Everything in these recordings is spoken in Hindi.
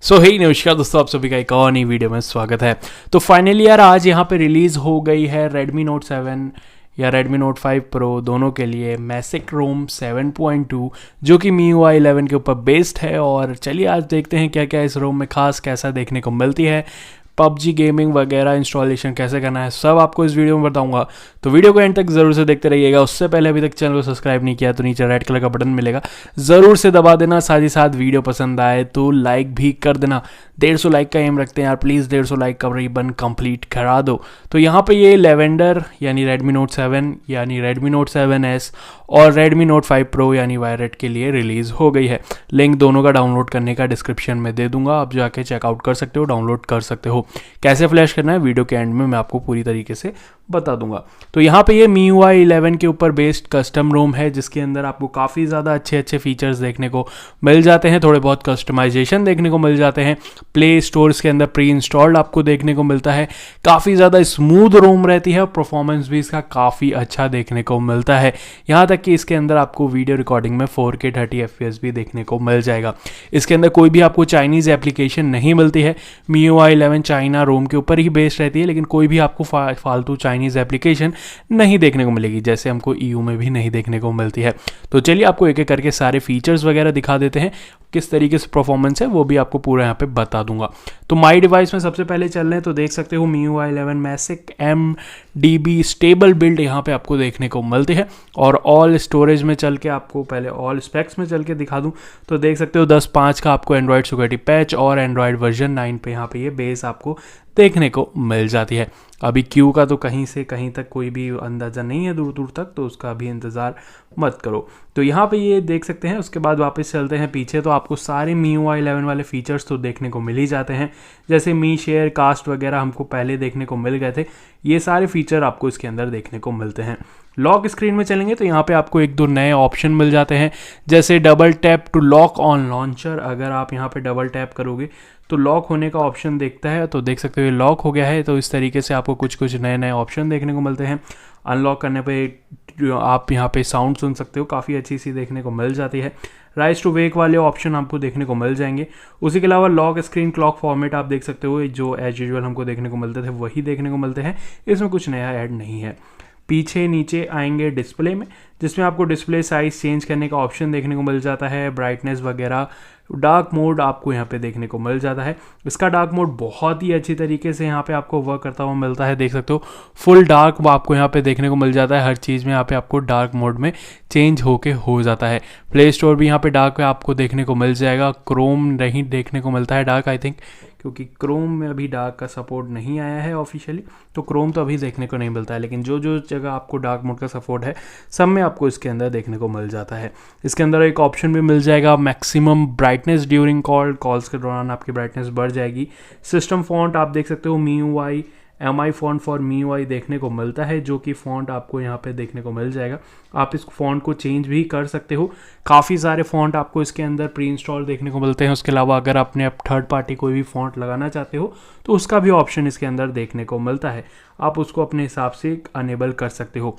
हे नमस्कार दोस्तों, आप सभी का एक और नई वीडियो में स्वागत है। तो फाइनली यार आज यहाँ पे रिलीज़ हो गई है Redmi Note 7 या Redmi Note 5 Pro दोनों के लिए Masik ROM 7.2 जो कि MIUI 11 के ऊपर बेस्ड है। और चलिए आज देखते हैं क्या क्या इस ROM में खास कैसा देखने को मिलती है। PUBG गेमिंग वगैरह इंस्टॉलेशन कैसे करना है सब आपको इस वीडियो में बताऊंगा, तो वीडियो को एंड तक ज़रूर से देखते रहिएगा। उससे पहले अभी तक चैनल को सब्सक्राइब नहीं किया तो नीचे रेड कलर का बटन मिलेगा, ज़रूर से दबा देना। साथ ही साथ वीडियो पसंद आए तो लाइक भी कर देना। 150 लाइक का एम रखते हैं यार, प्लीज़ 150 लाइक का रिबन कंप्लीट करा दो। तो यहाँ पे ये लेवेंडर यानी Redmi Note 7 यानी Redmi Note 7S और Redmi Note 5 Pro यानी वायरेट के लिए रिलीज़ हो गई है। लिंक दोनों का डाउनलोड करने का डिस्क्रिप्शन में दे दूंगा, आप जाके चेकआउट कर सकते हो, डाउनलोड कर सकते हो। कैसे फ्लैश करना है वीडियो के एंड में मैं आपको पूरी तरीके से बता दूंगा। तो यहाँ पे ये MIUI 11 के ऊपर बेस्ड कस्टम रोम है जिसके अंदर आपको काफ़ी ज़्यादा अच्छे फीचर्स देखने को मिल जाते हैं, थोड़े बहुत कस्टमाइजेशन देखने को मिल जाते हैं। प्ले स्टोर्स के अंदर प्री इंस्टॉल्ड आपको देखने को मिलता है। काफ़ी ज़्यादा स्मूथ रोम रहती है और परफॉर्मेंस भी इसका काफ़ी अच्छा देखने को मिलता है। यहाँ तक कि इसके अंदर आपको वीडियो रिकॉर्डिंग में 4K 30 FPS भी देखने को मिल जाएगा। इसके अंदर कोई भी आपको चाइनीज़ एप्लीकेशन नहीं मिलती है। MIUI 11 चाइना रोम के ऊपर ही बेस्ड रहती है, लेकिन कोई भी आपको फालतू चाइनीज़ एप्लीकेशन नहीं देखने को मिलेगी, जैसे हमको EU में भी नहीं देखने को मिलती है। तो चलिए आपको एक एक करके सारे फीचर्स वगैरह दिखा देते हैं, किस तरीके से परफॉर्मेंस है वो भी आपको पूरा यहाँ पे बता दूंगा। तो माई डिवाइस में सबसे पहले चल रहे हैं तो देख सकते हो MIUI 11 Masik MDB stable build यहाँ पे आपको देखने को मिलती है। और ऑल स्टोरेज में चल के आपको पहले ऑल स्पेक्स में चल के दिखा दूं तो देख सकते हो 10.5 का आपको एंड्रॉयड सिक्योरिटी पैच और एंड्रॉयड वर्जन 9 पे यहाँ पे ये बेस आपको देखने को मिल जाती है। अभी क्यू का तो कहीं से कहीं तक कोई भी अंदाज़ा नहीं है दूर दूर तक, तो उसका अभी इंतज़ार मत करो। तो यहाँ पे ये देख सकते हैं। उसके बाद वापस चलते हैं पीछे तो आपको सारे MIUI 11 वाले फीचर्स तो देखने को मिल ही जाते हैं, जैसे मी शेयर कास्ट वगैरह हमको पहले देखने को मिल गए थे। ये सारे फीचर आपको इसके अंदर देखने को मिलते हैं। लॉक स्क्रीन में चलेंगे तो यहाँ पे आपको एक दो नए ऑप्शन मिल जाते हैं, जैसे double tap to lock on launcher. अगर आप यहाँ पे डबल टैप करोगे तो लॉक होने का ऑप्शन देखता है, तो देख सकते हो ये लॉक हो गया है। तो इस तरीके से आपको कुछ नए ऑप्शन देखने को मिलते हैं। अनलॉक करने पे आप यहाँ पे साउंड सुन सकते हो, काफ़ी अच्छी सी देखने को मिल जाती है। राइज टू वेक वाले ऑप्शन आपको देखने को मिल जाएंगे। उसी के अलावा लॉक स्क्रीन क्लॉक फॉर्मेट आप देख सकते हो, जो एज यूजुअल हमको देखने को मिलते थे वही देखने को मिलते हैं, इसमें कुछ नया ऐड नहीं है। पीछे नीचे आएंगे डिस्प्ले में, जिसमें आपको डिस्प्ले साइज चेंज करने का ऑप्शन देखने को मिल जाता है, ब्राइटनेस वगैरह। डार्क मोड आपको यहाँ पे देखने को मिल जाता है। इसका डार्क मोड बहुत ही अच्छी तरीके से यहाँ पे आपको वर्क करता हुआ मिलता है, देख सकते हो फुल डार्क आपको यहाँ पे देखने को मिल जाता है। हर चीज़ में यहाँ पे आपको डार्क मोड में चेंज होके हो जाता है। प्ले स्टोर भी यहाँ पे डार्क आपको देखने को मिल जाएगा। क्रोम नहीं देखने को मिलता है डार्क, आई थिंक, क्योंकि क्रोम में अभी डार्क का सपोर्ट नहीं आया है ऑफिशियली, तो क्रोम तो अभी देखने को नहीं मिलता है। लेकिन जो जो जगह आपको डार्क मोड का सपोर्ट है सब में आपको इसके अंदर देखने को मिल जाता है। इसके अंदर एक ऑप्शन भी मिल जाएगा मैक्सिमम ब्राइटनेस ड्यूरिंग कॉल्स के दौरान आपकी ब्राइटनेस बढ़ जाएगी। सिस्टम फॉन्ट आप देख सकते हो MIUI MI font for MIUI देखने को मिलता है, जो कि फ़ॉन्ट आपको यहाँ पे देखने को मिल जाएगा। आप इस फ़ॉन्ट को चेंज भी कर सकते हो। काफ़ी सारे फ़ॉन्ट आपको इसके अंदर प्री इंस्टॉल देखने को मिलते हैं। उसके अलावा अगर आपने अब थर्ड पार्टी कोई भी फ़ॉन्ट लगाना चाहते हो तो उसका भी ऑप्शन इसके अंदर देखने को मिलता है, आप उसको अपने हिसाब से अनेबल कर सकते हो।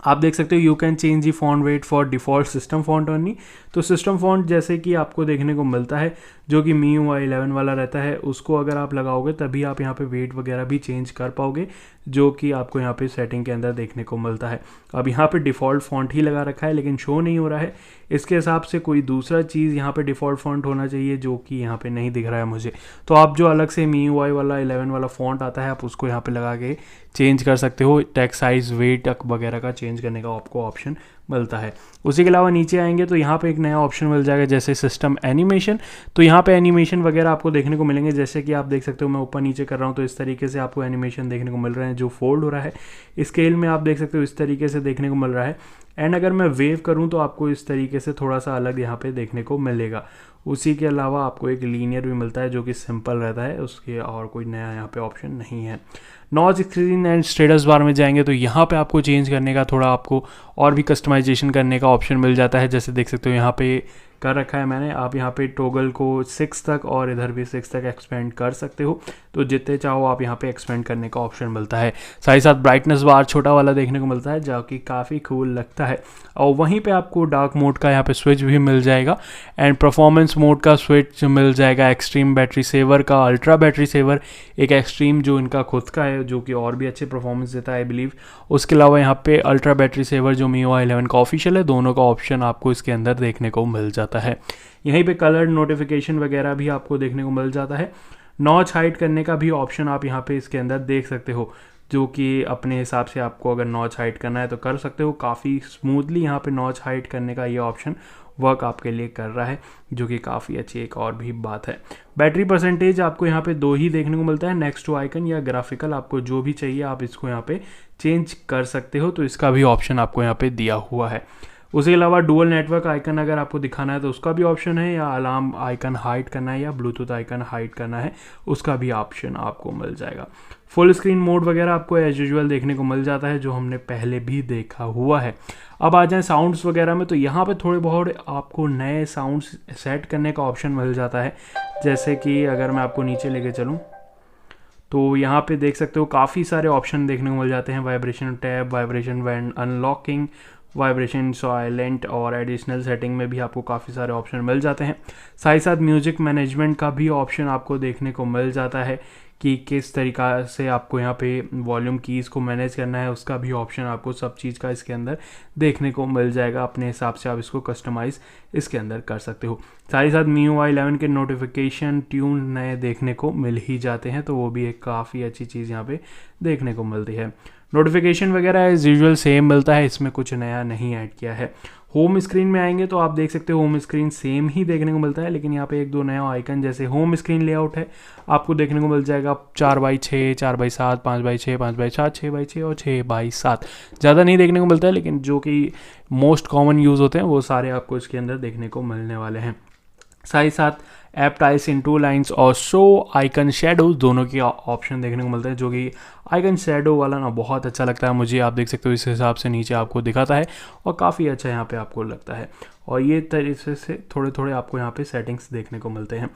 आप देख सकते हो you can change the font weight for default system font only. तो सिस्टम फॉन्ट जैसे कि आपको देखने को मिलता है, जो कि MIUI 11 वाला रहता है, उसको अगर आप लगाओगे तभी आप यहाँ पे वेट वगैरह भी चेंज कर पाओगे, जो कि आपको यहाँ पे सेटिंग के अंदर देखने को मिलता है। अब यहाँ पे डिफ़ॉल्ट फॉन्ट ही लगा रखा है लेकिन शो नहीं हो रहा है। इसके हिसाब से कोई दूसरा चीज़ यहाँ पे डिफ़ॉल्ट फॉन्ट होना चाहिए, जो कि यहाँ पे नहीं दिख रहा है मुझे। तो आप जो अलग से MIUI वाला 11 वाला फॉन्ट आता है आप उसको यहाँ पे लगा के चेंज कर सकते हो। टेक्स्ट साइज वेट वगैरह का चेंज करने का आपको ऑप्शन मिलता है। उसी के अलावा नीचे आएंगे तो यहाँ पे एक नया ऑप्शन मिल जाएगा, जैसे सिस्टम एनिमेशन। तो यहाँ पे एनिमेशन वगैरह आपको देखने को मिलेंगे, जैसे कि आप देख सकते हो मैं ऊपर नीचे कर रहा हूँ तो इस तरीके से आपको एनिमेशन देखने को मिल रहे हैं, जो फोल्ड हो रहा है। स्केल में आप देख सकते हो इस तरीके से देखने को मिल रहा है। एंड अगर मैं वेव करूँ तो आपको इस तरीके से थोड़ा सा अलग यहाँ पे देखने को मिलेगा। उसी के अलावा आपको एक लीनियर भी मिलता है जो कि सिंपल रहता है, उसके और कोई नया यहाँ पे ऑप्शन नहीं है। Notch screen and status bar में जाएंगे तो यहाँ पे आपको चेंज करने का, थोड़ा आपको और भी कस्टमाइजेशन करने का ऑप्शन मिल जाता है। जैसे देख सकते हो यहाँ पे कर रखा है मैंने। आप यहाँ पे टोगल को 6 तक और इधर भी 6 तक एक्सपेंड कर सकते हो, तो जितने चाहो आप यहाँ पे एक्सपेंड करने का ऑप्शन मिलता है। साथ ही साथ ब्राइटनेस बार छोटा वाला देखने को मिलता है जो कि काफ़ी कूल लगता है। और वहीं पे आपको डार्क मोड का यहाँ पे स्विच भी मिल जाएगा एंड परफॉर्मेंस मोड का स्विच मिल जाएगा, एक्सट्रीम बैटरी सेवर का, अल्ट्रा बैटरी सेवर, एक एक्सट्रीम जो इनका खुद का है जो कि और भी अच्छे परफॉर्मेंस देता है आई बिलीव। उसके अलावा यहाँ पे अल्ट्रा बैटरी सेवर जो MIUI 11 का ऑफिशियल है, दोनों का ऑप्शन आपको इसके अंदर देखने को मिल जाता है। यहीं पे कलर नोटिफिकेशन वगैरह भी आपको देखने को मिल जाता है। नॉच हाइड करने का भी ऑप्शन आप यहाँ पे इसके अंदर देख सकते हो, जो कि अपने हिसाब से आपको अगर नॉच हाइड करना है तो कर सकते हो। काफ़ी स्मूथली यहाँ पे नॉच हाइड करने का ये ऑप्शन वर्क आपके लिए कर रहा है, जो कि काफ़ी अच्छी एक और भी बात है। बैटरी परसेंटेज आपको यहाँ पे 2 ही देखने को मिलता है, नेक्स्ट टू आइकन या ग्राफिकल, आपको जो भी चाहिए आप इसको यहाँ पे चेंज कर सकते हो, तो इसका भी ऑप्शन आपको यहाँ पे दिया हुआ है। उसके अलावा डुअल नेटवर्क आइकन अगर आपको दिखाना है तो उसका भी ऑप्शन है, या अलार्म आइकन हाइड करना है या ब्लूटूथ आइकन हाइड करना है, उसका भी ऑप्शन आपको मिल जाएगा। फुल स्क्रीन मोड वगैरह आपको एज यूजुअल देखने को मिल जाता है, जो हमने पहले भी देखा हुआ है। अब आ जाएं साउंड्स वगैरह में, तो यहाँ पे थोड़े बहुत आपको नए साउंड्स सेट करने का ऑप्शन मिल जाता है। जैसे कि अगर मैं आपको नीचे लेके चलूँ तो यहाँ पे देख सकते हो काफ़ी सारे ऑप्शन देखने को मिल जाते हैं। Vibration tab, vibration when unlocking, vibration silent और एडिशनल सेटिंग में भी आपको काफ़ी सारे ऑप्शन मिल जाते हैं। साथ ही साथ म्यूज़िक मैनेजमेंट का भी ऑप्शन आपको देखने को मिल जाता है कि किस तरीक़ा से आपको यहाँ पे वॉल्यूम कीज़ को मैनेज करना है, उसका भी ऑप्शन आपको सब चीज़ का इसके अंदर देखने को मिल जाएगा। अपने हिसाब से आप इसको कस्टमाइज़ इसके अंदर कर सकते हो। साथ ही साथ MIUI 11 के नोटिफिकेशन ट्यून नए देखने को मिल ही जाते हैं, तो वो भी एक काफ़ी अच्छी चीज़ यहाँ पे देखने को मिलती है। नोटिफिकेशन वगैरह एज यूजुअल सेम मिलता है, इसमें कुछ नया नहीं ऐड किया है। होम स्क्रीन में आएंगे तो आप देख सकते हो होम स्क्रीन सेम ही देखने को मिलता है, लेकिन यहाँ पे 1-2 नया आइकन, जैसे होम स्क्रीन लेआउट है आपको देखने को मिल जाएगा 4x6, 4x7, 5x6, 5x7, 6x6 और 6x7। ज़्यादा नहीं देखने को मिलता है, लेकिन जो कि मोस्ट कॉमन यूज़ होते हैं वो सारे आपको इसके अंदर देखने को मिलने वाले हैं। साथ ही साथ ऐप टाइल्स इन 2 लाइन्स और शो आइकन शेडोज दोनों की ऑप्शन देखने को मिलता है, जो कि आइकन शेडो वाला ना बहुत अच्छा लगता है मुझे। आप देख सकते हो इस हिसाब से नीचे आपको दिखाता है और काफ़ी अच्छा यहाँ पे आपको लगता है, और ये तरीके से थोड़े थोड़े आपको यहाँ पे सेटिंग्स देखने को मिलते हैं।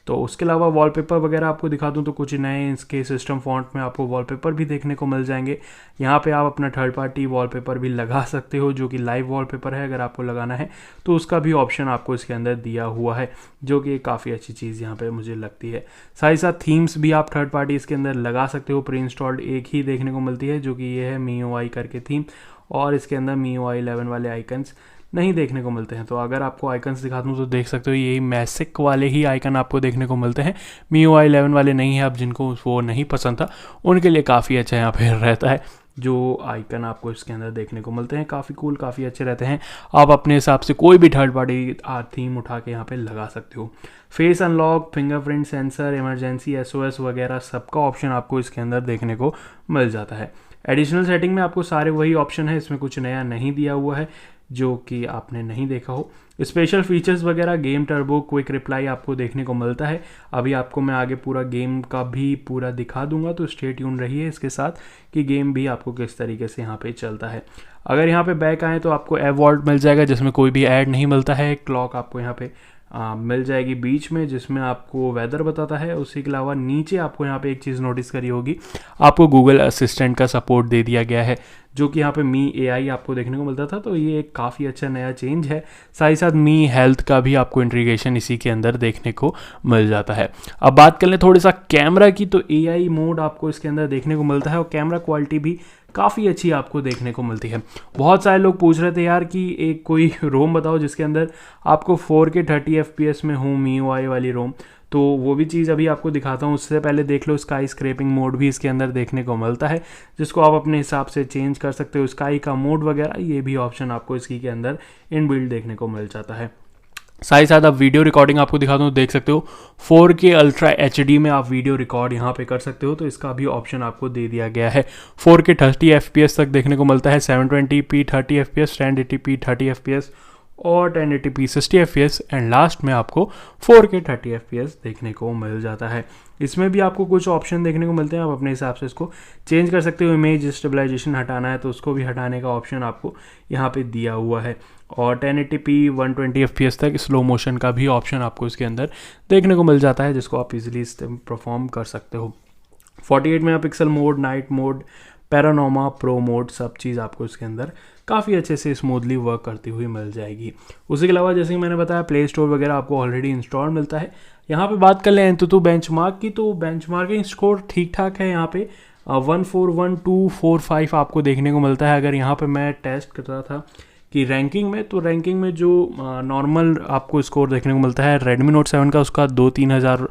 तो उसके अलावा वॉलपेपर वगैरह आपको दिखा दूं तो कुछ नए इसके सिस्टम फॉन्ट में आपको वॉलपेपर भी देखने को मिल जाएंगे। यहाँ पे आप अपना थर्ड पार्टी वॉलपेपर भी लगा सकते हो, जो कि लाइव वॉलपेपर है। अगर आपको लगाना है तो उसका भी ऑप्शन आपको इसके अंदर दिया हुआ है, जो कि काफ़ी अच्छी चीज़ यहाँ पे मुझे लगती है। साथ ही साथ थीम्स भी आप थर्ड पार्टी इसके अंदर लगा सकते हो। प्री इंस्टॉल्ड एक ही देखने को मिलती है, जो कि ये है MIUI करके थीम, और इसके अंदर MIUI 11 वाले आइकन्स नहीं देखने को मिलते हैं। तो अगर आपको आइकन्स दिखा दूँ तो देख सकते हो यही मैसिक वाले ही आइकन आपको देखने को मिलते हैं, MIUI 11 वाले नहीं है। अब जिनको वो नहीं पसंद था उनके लिए काफ़ी अच्छा यहाँ पे रहता है, जो आइकन आपको इसके अंदर देखने को मिलते हैं, काफ़ी कूल, काफ़ी अच्छे रहते हैं। आप अपने हिसाब से कोई भी थर्ड पार्टी थीम उठा के यहाँ पे लगा सकते हो। Face unlock, fingerprint sensor, emergency SOS वगैरह सबका ऑप्शन आपको इसके अंदर देखने को मिल जाता है। एडिशनल सेटिंग में आपको सारे वही ऑप्शन है, इसमें कुछ नया नहीं दिया हुआ है जो कि आपने नहीं देखा हो। स्पेशल फीचर्स वगैरह, गेम टर्बो, क्विक रिप्लाई आपको देखने को मिलता है। अभी आपको मैं आगे पूरा गेम का भी पूरा दिखा दूंगा, तो स्टे ट्यून रहिए इसके साथ कि गेम भी आपको किस तरीके से यहाँ पे चलता है। अगर यहाँ पे बैक आए तो आपको एवॉल्ट मिल जाएगा, जिसमें कोई भी ऐड नहीं मिलता है। क्लॉक आपको यहाँ पे मिल जाएगी बीच में, जिसमें आपको वेदर बताता है। उसी के अलावा नीचे आपको यहाँ पे एक चीज़ नोटिस करी होगी, आपको गूगल असिस्टेंट का सपोर्ट दे दिया गया है, जो कि यहाँ पे मी AI आपको देखने को मिलता था, तो ये एक काफ़ी अच्छा नया चेंज है। साथ ही साथ मी हेल्थ का भी आपको इंटीग्रेशन इसी के अंदर देखने को मिल जाता है। अब बात कर लें थोड़ी सा कैमरा की, तो AI मोड आपको इसके अंदर देखने को मिलता है, और कैमरा क्वालिटी भी काफ़ी अच्छी आपको देखने को मिलती है। बहुत सारे लोग पूछ रहे थे यार कि एक कोई रोम बताओ जिसके अंदर आपको 4K 30 FPS में हो MIUI वाली रोम, तो वो भी चीज़ अभी आपको दिखाता हूँ। उससे पहले देख लो, स्काई स्क्रैपिंग मोड भी इसके अंदर देखने को मिलता है, जिसको आप अपने हिसाब से चेंज कर सकते हो। स्काई का मोड वगैरह ये भी ऑप्शन आपको इसकी के अंदर इनबिल्ट देखने को मिल जाता है। साथ ही साथ अब वीडियो रिकॉर्डिंग आपको दिखाता हूँ, देख सकते हो 4K अल्ट्रा HD में आप वीडियो रिकॉर्ड यहाँ पे कर सकते हो, तो इसका भी ऑप्शन आपको दे दिया गया है। 4K 30 FPS तक देखने को मिलता है, 720p 30 FPS, 1080p 30 FPS और 1080p 60 fps एंड लास्ट में आपको 4K 30 fps देखने को मिल जाता है। इसमें भी आपको कुछ ऑप्शन देखने को मिलते हैं, आप अपने हिसाब से इसको चेंज कर सकते हो। इमेज स्टेबलाइजेशन हटाना है तो उसको भी हटाने का ऑप्शन आपको यहाँ पे दिया हुआ है, और 1080p 120 fps तक स्लो मोशन का भी ऑप्शन आपको इसके अंदर देखने को मिल जाता है, जिसको आप इजीली परफॉर्म कर सकते हो। 48 megapixel mode, night mode, panorama, pro mode, सब चीज़ आपको इसके अंदर काफ़ी अच्छे से स्मूथली वर्क करती हुई मिल जाएगी। उसके अलावा जैसे कि मैंने बताया प्ले स्टोर वगैरह आपको ऑलरेडी इंस्टॉल मिलता है। यहाँ पे बात कर लें एंतुतु बेंचमार्क की, तो बेंचमार्किंग स्कोर ठीक ठाक है। यहाँ पे 141245 आपको देखने को मिलता है। अगर यहाँ पे मैं टेस्ट कर रहा था कि रैंकिंग में, तो रैंकिंग में जो नॉर्मल आपको स्कोर देखने को मिलता है Redmi Note 7 का, उसका 2-3 हज़ार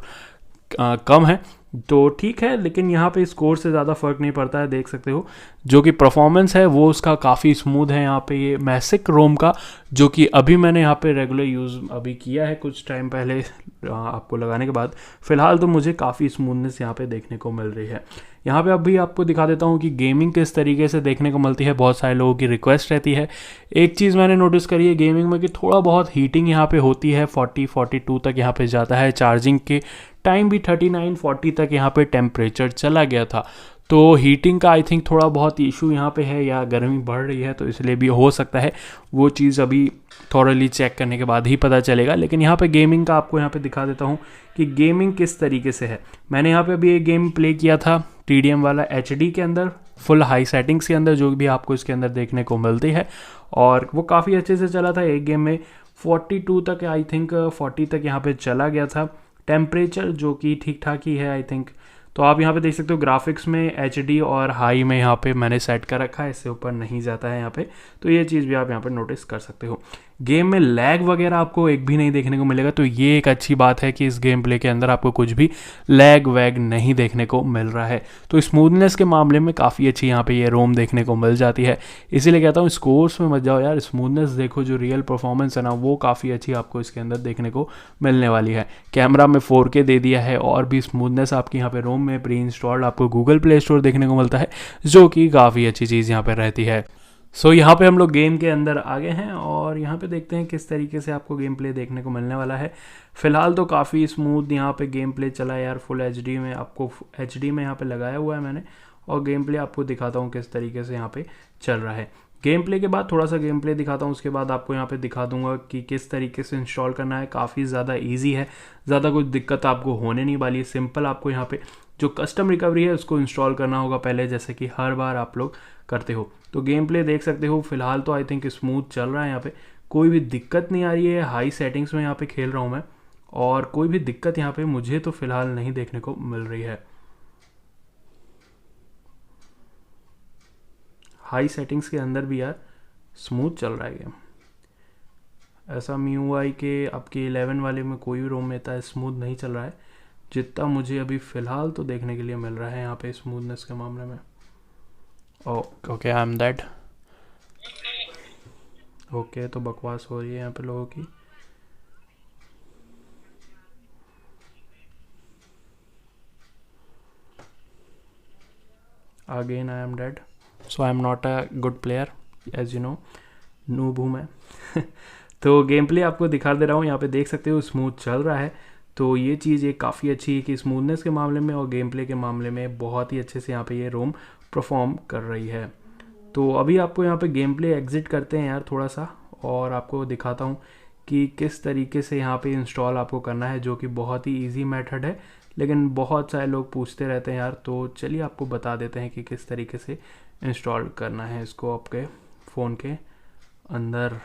कम है, तो ठीक है, लेकिन यहाँ पे स्कोर से ज़्यादा फ़र्क नहीं पड़ता है। देख सकते हो जो कि परफॉर्मेंस है वो उसका काफ़ी स्मूथ है। यहाँ पे ये मैसिक रोम का, जो कि अभी मैंने यहाँ पे रेगुलर यूज़ अभी किया है कुछ टाइम पहले आपको लगाने के बाद, फ़िलहाल तो मुझे काफ़ी स्मूथनेस यहाँ पे देखने को मिल रही है। यहाँ पे अभी आपको दिखा देता हूँ कि गेमिंग किस तरीके से देखने को मिलती है। बहुत सारे लोगों की रिक्वेस्ट रहती है। एक चीज़ मैंने नोटिस करी है गेमिंग में कि थोड़ा बहुत हीटिंग यहाँ पे होती है, 40-42 तक यहाँ पे जाता है। चार्जिंग के टाइम भी 39-40 तक यहाँ पे टेम्परेचर चला गया था, तो हीटिंग का आई थिंक थोड़ा बहुत इशू यहाँ पे है, या गर्मी बढ़ रही है तो इसलिए भी हो सकता है। वो चीज़ अभी थॉरली चेक करने के बाद ही पता चलेगा। लेकिन यहाँ पे गेमिंग का आपको यहाँ पे दिखा देता हूँ कि गेमिंग किस तरीके से है। मैंने यहाँ पे अभी एक गेम प्ले किया था TDM वाला HD के अंदर, फुल हाई सेटिंग्स के अंदर, जो भी आपको इसके अंदर देखने को मिलती है, और वो काफ़ी अच्छे से चला था। एक गेम में 42 तक आई थिंक 40 तक यहाँ पे चला गया था टेम्परेचर, जो कि ठीक ठाक ही है आई थिंक। तो आप यहाँ पे देख सकते हो ग्राफिक्स में HD और हाई में यहाँ पे मैंने सेट कर रखा है, इससे ऊपर नहीं जाता है यहाँ पे, तो ये चीज़ भी आप यहाँ पे नोटिस कर सकते हो। गेम में लैग वगैरह आपको एक भी नहीं देखने को मिलेगा, तो ये एक अच्छी बात है कि इस गेम प्ले के अंदर आपको कुछ भी लैग वैग नहीं देखने को मिल रहा है। तो स्मूथनेस के मामले में काफ़ी अच्छी यहाँ पे ये रोम देखने को मिल जाती है। इसीलिए कहता हूँ स्कोर्स में मत जाओ यार, स्मूथनेस देखो, जो रियल परफॉर्मेंस है ना वो काफ़ी अच्छी आपको इसके अंदर देखने को मिलने वाली है। कैमरा में 4K दे दिया है, और भी स्मूथनेस आपकी यहाँ पे रोम में प्री इंस्टॉल्ड आपको गूगल प्ले स्टोर देखने को मिलता है, जो कि काफ़ी अच्छी चीज़ यहाँ पे रहती है। सो यहाँ पे हम लोग गेम के अंदर आ गए हैं, और यहाँ पे देखते हैं किस तरीके से आपको गेम प्ले देखने को मिलने वाला है। फिलहाल तो काफ़ी स्मूथ यहाँ पे गेम प्ले चला है यार। फुल HD में आपको HD में यहाँ पे लगाया हुआ है मैंने, और गेम प्ले आपको दिखाता हूँ किस तरीके से यहाँ पे चल रहा है। गेम प्ले के बाद थोड़ा सा गेम प्ले दिखाता हूँ, उसके बाद आपको यहाँ पे दिखा दूंगा कि किस तरीके से इंस्टॉल करना है। काफ़ी ज़्यादा ईजी है, ज़्यादा कुछ दिक्कत आपको होने नहीं वाली है। सिंपल आपको यहाँ पे जो कस्टम रिकवरी है उसको इंस्टॉल करना होगा पहले, जैसे कि हर बार आप लोग करते हो। तो गेम प्ले देख सकते हो, फिलहाल तो आई थिंक स्मूथ चल रहा है। यहाँ पे कोई भी दिक्कत नहीं आ रही है। हाई सेटिंग्स में यहाँ पे खेल रहा हूँ मैं, और कोई भी दिक्कत यहाँ पे मुझे तो फिलहाल नहीं देखने को मिल रही है। हाई सेटिंग्स के अंदर भी यार स्मूथ चल रहा है गेम। ऐसा MIUI के आपके 11 वाले में कोई भी रोम में इतना स्मूथ नहीं चल रहा है जितना मुझे अभी फ़िलहाल तो देखने के लिए मिल रहा है यहाँ पे स्मूथनेस के मामले में। Okay, I am that. Okay, तो बकवास हो रही है यहाँ पे लोगों की। Again I am dead, so I am not a good player, as you know, noob हूँ मैं। तो गेम प्ले आपको दिखा दे रहा हूँ, यहाँ पे देख सकते हो स्मूथ चल रहा है। तो ये चीज़ एक काफ़ी अच्छी है कि स्मूथनेस के मामले में और गेम प्ले के मामले में बहुत ही अच्छे से यहाँ पे ये रोम परफॉर्म कर रही है। तो अभी आपको यहाँ पे गेम प्ले एग्जिट करते हैं यार थोड़ा सा, और आपको दिखाता हूँ कि किस तरीके से यहाँ पे इंस्टॉल आपको करना है, जो कि बहुत ही इजी मेथड है, लेकिन बहुत सारे लोग पूछते रहते हैं यार। तो चलिए आपको बता देते हैं कि किस तरीके से इंस्टॉल करना है इसको आपके फ़ोन के अंदर।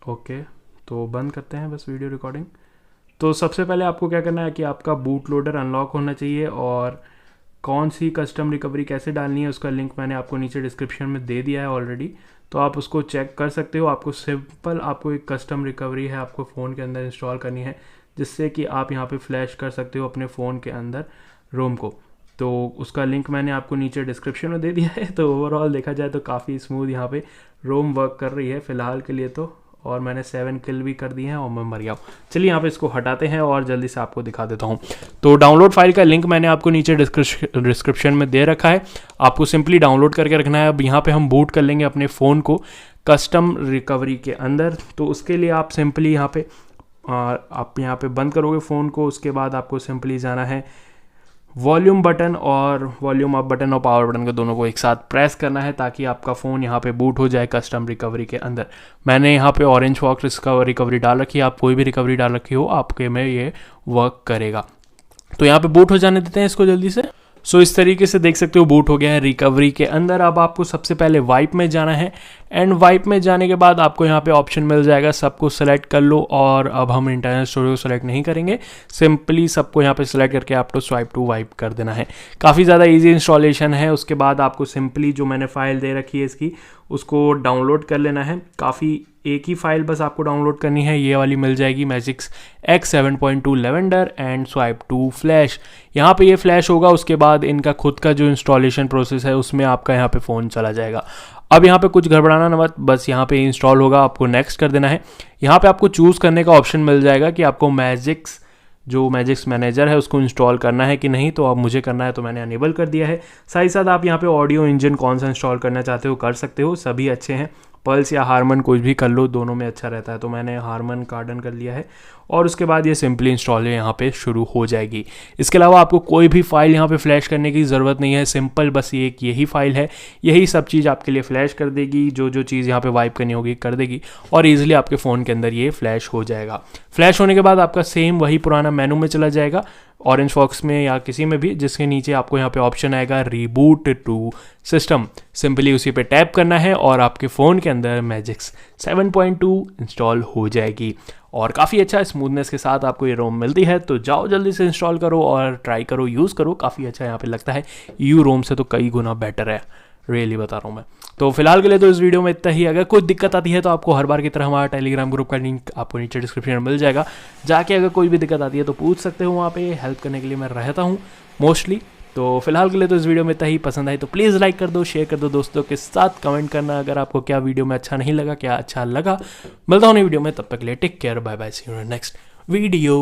ओके, तो बंद करते हैं बस वीडियो रिकॉर्डिंग। तो सबसे पहले आपको क्या करना है कि आपका बूट लोडर अनलॉक होना चाहिए, और कौन सी कस्टम रिकवरी कैसे डालनी है उसका लिंक मैंने आपको नीचे डिस्क्रिप्शन में दे दिया है ऑलरेडी, तो आप उसको चेक कर सकते हो। आपको सिंपल आपको एक कस्टम रिकवरी है आपको फ़ोन के अंदर इंस्टॉल करनी है, जिससे कि आप यहाँ पे फ्लैश कर सकते हो अपने फ़ोन के अंदर रोम को। तो उसका लिंक मैंने आपको नीचे डिस्क्रिप्शन में दे दिया है। तो ओवरऑल देखा जाए तो काफ़ी स्मूथ यहाँ पे रोम वर्क कर रही है फ़िलहाल के लिए तो, और मैंने 7 किल भी कर दी हैं और मैं मर गया हूँ। चलिए यहाँ पे इसको हटाते हैं और जल्दी से आपको दिखा देता हूँ। तो डाउनलोड फाइल का लिंक मैंने आपको नीचे डिस्क्रिप्शन में दे रखा है, आपको सिंपली डाउनलोड करके रखना है। अब यहाँ पे हम बूट कर लेंगे अपने फ़ोन को कस्टम रिकवरी के अंदर। तो उसके लिए आप सिंपली यहाँ पे आप यहाँ पे बंद करोगे फ़ोन को, उसके बाद आपको सिंपली जाना है वॉल्यूम बटन और वॉल्यूम अप बटन और पावर बटन को दोनों को एक साथ प्रेस करना है ताकि आपका फ़ोन यहाँ पे बूट हो जाए कस्टम रिकवरी के अंदर। मैंने यहाँ पे ऑरेंज फॉक्स रिकवरी डाल रखी है, आप कोई भी रिकवरी डाल रखी हो आपके में ये वर्क करेगा। तो यहाँ पे बूट हो जाने देते हैं इसको जल्दी से। सो इस तरीके से देख सकते हो बूट हो गया है रिकवरी के अंदर। अब आपको सबसे पहले वाइप में जाना है एंड वाइप में जाने के बाद आपको यहाँ पे ऑप्शन मिल जाएगा सबको सेलेक्ट कर लो। और अब हम इंटरनल स्टोरेज को सेलेक्ट नहीं करेंगे, सिंपली सबको यहाँ पे सेलेक्ट करके आपको स्वाइप टू वाइप कर देना है। काफ़ी ज़्यादा ईजी इंस्टॉलेशन है। उसके बाद आपको सिंपली जो मैंने फाइल दे रखी है इसकी उसको डाउनलोड कर लेना है। काफ़ी एक ही फाइल बस आपको डाउनलोड करनी है, ये वाली मिल जाएगी magic 7.2 lavender and swipe to flash. यहाँ पे ये फ्लैश होगा, उसके बाद इनका खुद का जो इंस्टॉलेशन प्रोसेस है उसमें आपका यहाँ पे फ़ोन चला जाएगा। अब यहाँ पे कुछ गड़बड़ाना ना मत, बस यहाँ पे इंस्टॉल होगा, आपको नेक्स्ट कर देना है। यहाँ पे आपको चूज़ करने का ऑप्शन मिल जाएगा कि आपको मैजिक्स मैनेजर है उसको इंस्टॉल करना है कि नहीं। तो अब मुझे करना है तो मैंने अनेबल कर दिया है। साथ ही साथ आप यहाँ पे ऑडियो इंजन कौन सा इंस्टॉल करना चाहते हो कर सकते हो, सभी अच्छे हैं। पल्स या हारमन कुछ भी कर लो, दोनों में अच्छा रहता है। तो मैंने हारमन का डन कर लिया है और उसके बाद ये सिंपली इंस्टॉल यहाँ पे शुरू हो जाएगी। इसके अलावा आपको कोई भी फाइल यहाँ पे फ्लैश करने की ज़रूरत नहीं है, सिंपल बस ये एक यही फाइल है, यही सब चीज़ आपके लिए फ्लैश कर देगी। जो जो चीज़ यहाँ पे वाइप करनी होगी कर देगी और ईजिली आपके फ़ोन के अंदर ये फ्लैश हो जाएगा। फ्लैश होने के बाद आपका सेम वही पुराना मेनू में चला जाएगा, ऑरेंज फॉक्स में या किसी में भी, जिसके नीचे आपको यहाँ पे ऑप्शन आएगा रीबूट टू सिस्टम। सिंपली उसी पे टैप करना है और आपके फ़ोन के अंदर मैजिक 7.2 इंस्टॉल हो जाएगी और काफ़ी अच्छा स्मूथनेस के साथ आपको ये रोम मिलती है। तो जाओ जल्दी से इंस्टॉल करो और ट्राई करो, यूज़ करो, काफ़ी अच्छा यहाँ पे लगता है। यू रोम से तो कई गुना बेटर है, रियली बता रहा हूँ मैं। तो फिलहाल के लिए तो इस वीडियो में इतना ही। अगर कोई दिक्कत आती है तो आपको हर बार की तरह हमारा टेलीग्राम ग्रुप का लिंक आपको नीचे डिस्क्रिप्शन में मिल जाएगा, जाके अगर कोई भी दिक्कत आती है तो पूछ सकते हो, वहाँ पे हेल्प करने के लिए मैं रहता हूँ मोस्टली। तो फिलहाल के लिए तो इस वीडियो में इतना ही। पसंद आई तो प्लीज़ लाइक कर दो, शेयर कर दो दोस्तों के साथ, कमेंट करना अगर आपको क्या वीडियो में अच्छा नहीं लगा, क्या अच्छा लगा। मिलता हूँ नई वीडियो में, तब तक के लिए take care, bye bye, see you in next video.